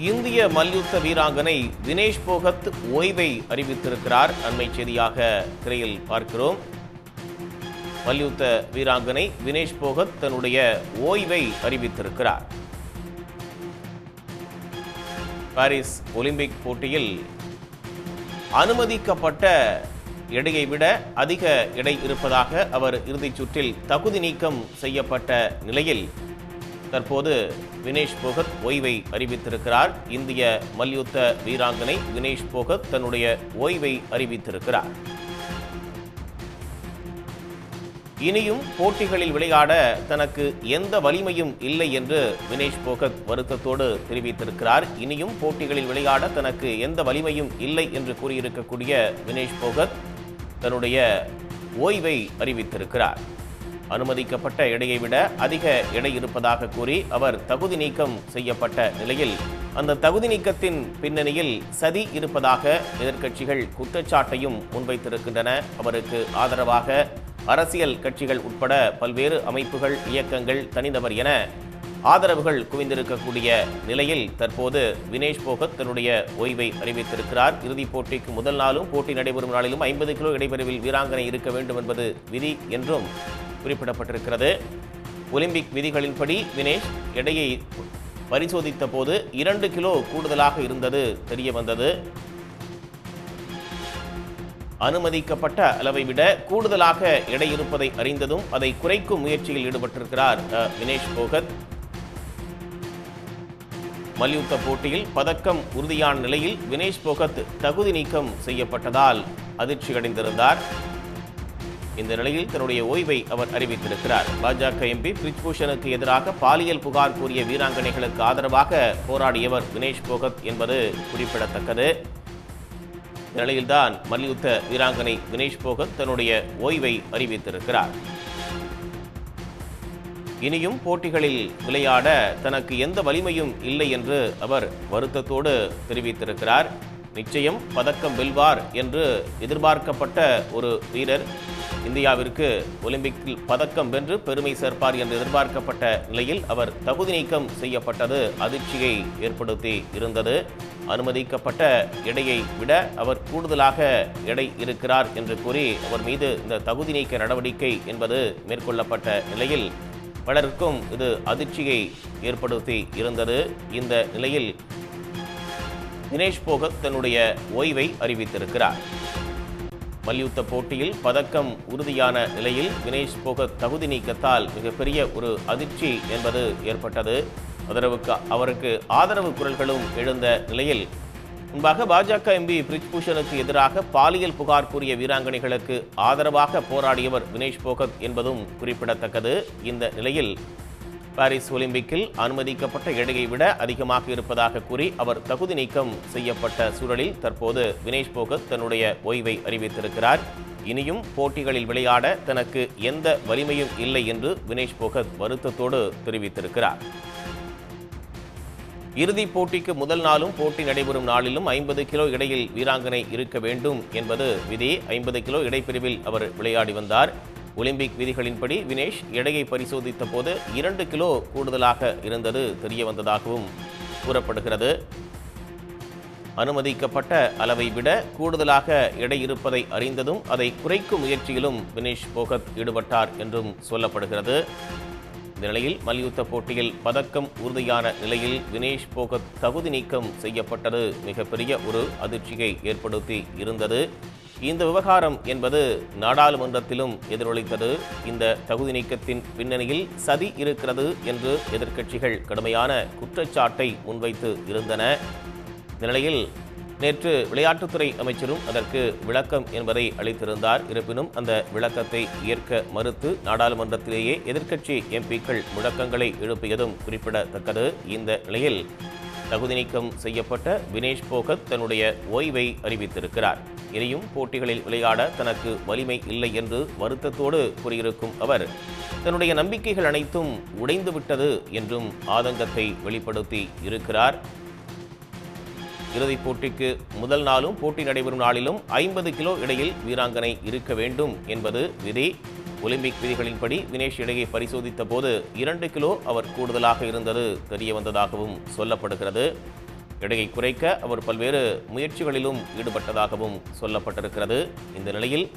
இந்திய மல்யுத்த வீராங்கனை வினேஷ் போகத் ஓய்வை அறிவித்திருக்கிறார். அண்மை செய்தியாக திரையில் பார்க்கிறோம். மல்யுத்த வீராங்கனை வினேஷ் போகத் தன்னுடைய ஓய்வை அறிவித்திருக்கிறார். பாரிஸ் ஒலிம்பிக் போட்டியில் அனுமதிக்கப்பட்ட எடையை விட அதிக எடை இருப்பதாக அவர் இறுதிச் சுற்றில் தகுதி நீக்கம் செய்யப்பட்ட நிலையில் தற்போது வினேஷ் போகத் ஓய்வை அறிவித்திருக்கிறார். இந்திய மல்யுத்த வீராங்கனை வினேஷ் போகத் தன்னுடைய ஓய்வை அறிவித்திருக்கிறார். இனியும் போட்டிகளில் விளையாட தனக்கு எந்த வலிமையும் இல்லை என்று வினேஷ் போகத் வருத்தத்தோடு தெரிவித்திருக்கிறார். இனியும் போட்டிகளில் விளையாட தனக்கு எந்த வலிமையும் இல்லை என்று கூறியிருக்கக்கூடிய வினேஷ் போகத் தன்னுடைய ஓய்வை அறிவித்திருக்கிறார். அனுமதிக்கப்பட்ட எடையை விட அதிக எடை இருப்பதாக கூறி அவர் தகுதி நீக்கம் செய்யப்பட்ட நிலையில் அந்த தகுதி நீக்கத்தின் பின்னணியில் சதி இருப்பதாக எதிர்க்கட்சிகள் குற்றச்சாட்டையும் முன்வைத்திருக்கின்றன. அவருக்கு ஆதரவாக அரசியல் கட்சிகள் உட்பட பல்வேறு அமைப்புகள், இயக்கங்கள், தனிநபர் என ஆதரவுகள் குவிந்திருக்கக்கூடிய நிலையில் தற்போது வினேஷ் போகத் தன்னுடைய ஓய்வை அறிவித்திருக்கிறார். இறுதிப் போட்டிக்கு முதல் நாளும் போட்டி நடைபெறும் நாளிலும் 50 கிலோ இடைப்பிரிவில் வீராங்கனை இருக்க வேண்டும் என்பது விதி என்றும் குறிப்பிடப்பட்டிருக்கிறது. ஒலிம்பிக் விதிகளின்படி வினேஷ் எடையை பரிசோதித்த போது 2 கிலோ கூடுதலாக இருந்தது தெரிய வந்தது. அனுமதிக்கப்பட்ட அளவை விட கூடுதலாக எடை இருப்பதை அறிந்ததும் அதை குறைக்கும் முயற்சியில் ஈடுபட்டிருக்கிறார் வினேஷ் போகத். மல்யுத்த போட்டியில் பதக்கம் உறுதியான நிலையில் வினேஷ் போகத் தகுதி நீக்கம் செய்யப்பட்டதால் அதிர்ச்சியடைந்திருந்தார். இந்த நிலையில் தன்னுடைய ஓய்வை அவர் அறிவித்திருக்கிறார். பாஜக எம்பி பிரிஜ்பூஷனுக்கு எதிராக பாலியல் புகார் கூறிய வீராங்கனைகளுக்கு ஆதரவாக போராடியவர் வினேஷ் போகத் என்பது குறிப்பிடத்தக்கது. இந்த நிலையில்தான் மல்யுத்த வீராங்கனை வினேஷ் போகத் தன்னுடைய ஓய்வை அறிவித்திருக்கிறார். இனியும் போட்டிகளில் விளையாட தனக்கு எந்த வலிமையும் இல்லை என்று அவர் வருத்தத்தோடு தெரிவித்திருக்கிறார். நிச்சயம் பதக்கம் வெல்வார் என்று எதிர்பார்க்கப்பட்ட ஒரு வீரர் இந்தியாவிற்கு ஒலிம்பிக்கில் பதக்கம் வென்று பெருமை சேர்ப்பார் என்று எதிர்பார்க்கப்பட்ட நிலையில் அவர் தகுதி நீக்கம் செய்யப்பட்டது அதிர்ச்சியை ஏற்படுத்தி இருந்தது. அனுமதிக்கப்பட்ட எடையை விட அவர் கூடுதலாக எடை இருக்கிறார் என்று கூறி அவர் மீது இந்த தகுதி நீக்க நடவடிக்கை என்பது மேற்கொள்ளப்பட்ட நிலையில் பலருக்கும் இது அதிர்ச்சியை ஏற்படுத்தி இருந்தது. இந்த நிலையில் வினேஷ் போகத் தன்னுடைய ஓய்வை அறிவித்திருக்கிறார். மல்யுத்த போட்டியில் பதக்கம் உறுதியான நிலையில் வினேஷ் போகத் தகுதி நீக்கத்தால் மிகப்பெரிய ஒரு அதிர்ச்சி என்பது ஏற்பட்டது. அவருக்கு ஆதரவு குரல்களும் எழுந்த நிலையில் முன்பாக பாஜக எம்பி பிரிஜ்பூஷனுக்கு எதிராக பாலியல் புகார் கூறிய வீராங்கனைகளுக்கு ஆதரவாக போராடியவர் வினேஷ் போகத் என்பதும் குறிப்பிடத்தக்கது. இந்த நிலையில் பாரிஸ் ஒலிம்பிக்கில் அனுமதிக்கப்பட்ட எடையை விட அதிகமாக இருப்பதாக கூறி அவர் தகுதி நீக்கம் செய்யப்பட்ட சூழலில் தற்போது வினேஷ் போகத் தன்னுடைய ஓய்வை அறிவித்திருக்கிறார். இனியும் போட்டிகளில் விளையாட தனக்கு எந்த வலிமையும் இல்லை என்று வினேஷ் போகத் வருத்தத்தோடு தெரிவித்திருக்கிறார். இறுதிப் போட்டிக்கு முதல் நாளும் போட்டி நடைபெறும் நாளிலும் 50 கிலோ இடையில் வீராங்கனை இருக்க வேண்டும் என்பது விதி. 50 கிலோ இடைப்பிரிவில் அவர் விளையாடி வந்தார். ஒலிம்பிக் விதிகளின்படி வினேஷ் எடையை பரிசோதித்த போது 2 கிலோ கூடுதலாக இருந்தது தெரிய வந்ததாகவும் கூறப்படுகிறது. அனுமதிக்கப்பட்ட அளவை விட கூடுதலாக எடை இருப்பதை அறிந்ததும் அதை குறைக்கும் முயற்சியிலும் வினேஷ் போகத் ஈடுபட்டார் என்றும் சொல்லப்படுகிறது. இந்த நிலையில் மல்யுத்த போட்டியில் பதக்கம் உறுதியான நிலையில் வினேஷ் போகத் தகுதி நீக்கம் செய்யப்பட்டது மிகப்பெரிய ஒரு அதிர்ச்சியை ஏற்படுத்தி இருந்தது. இந்த விவகாரம் என்பது நாடாளுமன்றத்திலும் எதிரொலித்தது. இந்த தகுதி நீக்கத்தின் பின்னணியில் சதி இருக்கிறது என்று எதிர்க்கட்சிகள் கடுமையான குற்றச்சாட்டை முன்வைத்து இருந்தன. இந்த நிலையில் நேற்று விளையாட்டுத்துறை அமைச்சரும் அதற்கு விளக்கம் என்பதை அளித்திருந்தார். இருப்பினும் அந்த விளக்கத்தை ஏற்க மறுத்து நாடாளுமன்றத்திலேயே எதிர்க்கட்சி எம்பிக்கள் முழக்கங்களை எழுப்பியதும் குறிப்பிடத்தக்கது. இந்த நிலையில் தகுதி நீக்கம் செய்யப்பட்ட வினேஷ் போகத் தன்னுடைய ஓய்வை அறிவித்திருக்கிறார். இனியும் போட்டிகளில் விளையாட தனக்கு வலிமை இல்லை என்று வருத்தத்தோடு கூறியிருக்கும் அவர் தன்னுடைய நம்பிக்கைகள் அனைத்தும் உடைந்துவிட்டது என்றும் ஆதங்கத்தை வெளிப்படுத்தி இருக்கிறார். இறுதிப் போட்டிக்கு முதல் நாளும் போட்டி நடைபெறும் நாளிலும் 50 கிலோ இடையில் வீராங்கனை இருக்க வேண்டும் என்பது விதி. ஒலிம்பிக் விதிகளின்படி வினேஷ் எடையை பரிசோதித்த போது 2 கிலோ அவர் கூடுதலாக இருந்தது தெரிய வந்ததாகவும் சொல்லப்படுகிறது. எடையை குறைக்க அவர் பல்வேறு முயற்சிகளிலும் ஈடுபட்டதாகவும் சொல்லப்பட்டிருக்கிறது. இந்த நிலையில்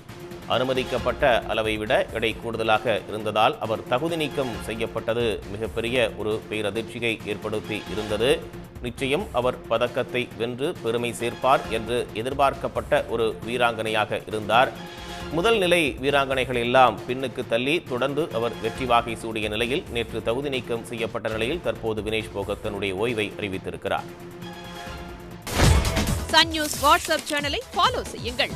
அனுமதிக்கப்பட்ட அளவை விட எடை கூடுதலாக இருந்ததால் அவர் தகுதி நீக்கம் செய்யப்பட்டது மிகப்பெரிய ஒரு பேரதிர்ச்சியை ஏற்படுத்தி இருந்தது. நிச்சயம் அவர் பதக்கத்தை வென்று பெருமை சேர்ப்பார் என்று எதிர்பார்க்கப்பட்ட ஒரு வீராங்கனையாக இருந்தார். முதல் நிலை வீராங்கனைகள் எல்லாம் பின்னுக்கு தள்ளி தொடர்ந்து அவர் வெற்றி வாகை சூடிய நிலையில் நேற்று தகுதி நீக்கம் செய்யப்பட்ட நிலையில் தற்போது வினேஷ் போகத் தன்னுடைய ஓய்வை அறிவித்திருக்கிறார். சன் நியூஸ் வாட்ஸ்அப் சேனலை ஃபாலோ செய்யுங்கள்.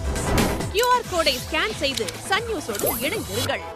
QR கோடை ஸ்கேன் செய்து சன் நியூஸோடு இணைந்திருங்கள்.